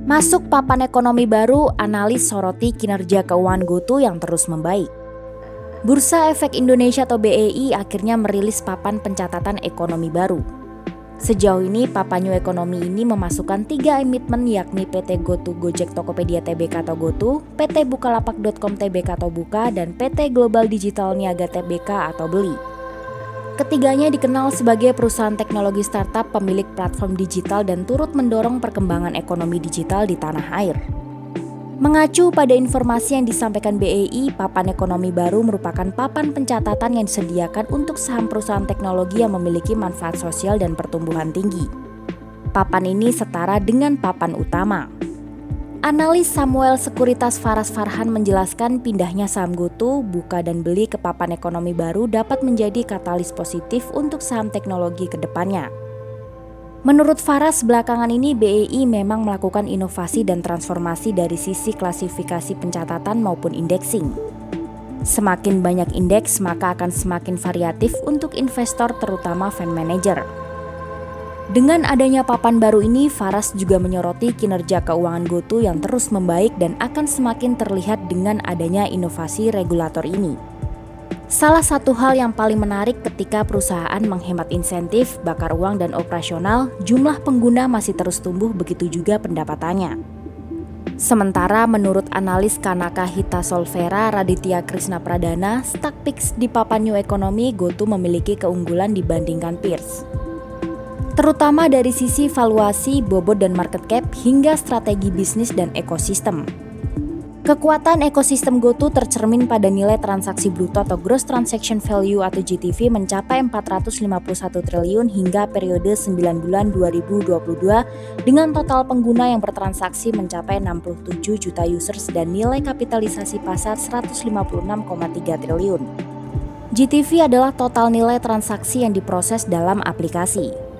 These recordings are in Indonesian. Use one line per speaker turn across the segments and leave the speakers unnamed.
Masuk papan ekonomi baru, analis soroti kinerja keuangan GoTo yang terus membaik. Bursa Efek Indonesia atau BEI akhirnya merilis papan pencatatan ekonomi baru. Sejauh ini, papan New Economy ini memasukkan 3 emiten yakni PT GoTo Gojek Tokopedia Tbk atau GoTo, PT Bukalapak.com Tbk atau Buka, dan PT Global Digital Niaga Tbk atau Beli. Ketiganya dikenal sebagai perusahaan teknologi startup pemilik platform digital dan turut mendorong perkembangan ekonomi digital di tanah air. Mengacu pada informasi yang disampaikan BEI, papan ekonomi baru merupakan papan pencatatan yang disediakan untuk saham perusahaan teknologi yang memiliki manfaat sosial dan pertumbuhan tinggi. Papan ini setara dengan papan utama. Analis Samuel Sekuritas Faras Farhan menjelaskan pindahnya saham GoTo, Buka, dan Beli ke papan ekonomi baru dapat menjadi katalis positif untuk saham teknologi ke depannya. Menurut Faras, belakangan ini BEI memang melakukan inovasi dan transformasi dari sisi klasifikasi pencatatan maupun indexing. Semakin banyak indeks, maka akan semakin variatif untuk investor terutama fund manager. Dengan adanya papan baru ini, Faras juga menyoroti kinerja keuangan GoTo yang terus membaik dan akan semakin terlihat dengan adanya inovasi regulator ini. Salah satu hal yang paling menarik ketika perusahaan menghemat insentif, bakar uang, dan operasional, jumlah pengguna masih terus tumbuh, begitu juga pendapatannya. Sementara menurut analis Kanaka Hita Solvera Raditya Krishna Pradana, stock picks di papan New Economy, GoTo memiliki keunggulan dibandingkan peers. Terutama dari sisi valuasi, bobot dan market cap, hingga strategi bisnis dan ekosistem. Kekuatan ekosistem GoTo tercermin pada nilai transaksi bruto atau Gross Transaction Value atau GTV mencapai 451 triliun hingga periode 9 bulan 2022 dengan total pengguna yang bertransaksi mencapai 67 juta users dan nilai kapitalisasi pasar 156,3 triliun. GTV adalah total nilai transaksi yang diproses dalam aplikasi.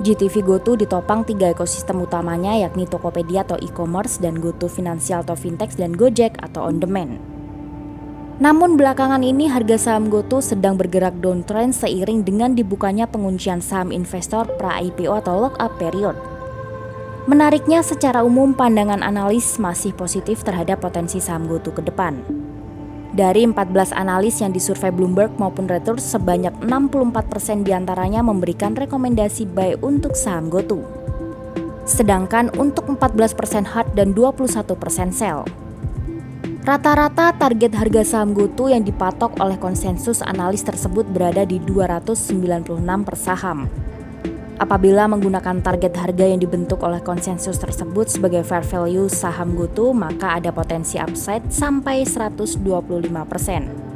GTV GoTo ditopang 3 ekosistem utamanya yakni Tokopedia atau e-commerce dan GoTo Finansial atau fintech dan Gojek atau on demand. Namun belakangan ini harga saham GoTo sedang bergerak downtrend seiring dengan dibukanya penguncian saham investor pra-IPO atau lock-up period. Menariknya, secara umum pandangan analis masih positif terhadap potensi saham GoTo ke depan. Dari 14 analis yang disurvei Bloomberg maupun Reuters, sebanyak 64% diantaranya memberikan rekomendasi buy untuk saham GoTo. Sedangkan untuk 14% hold dan 21% sell. Rata-rata target harga saham GoTo yang dipatok oleh konsensus analis tersebut berada di 296 per saham. Apabila menggunakan target harga yang dibentuk oleh konsensus tersebut sebagai fair value saham GoTo, maka ada potensi upside sampai 125%.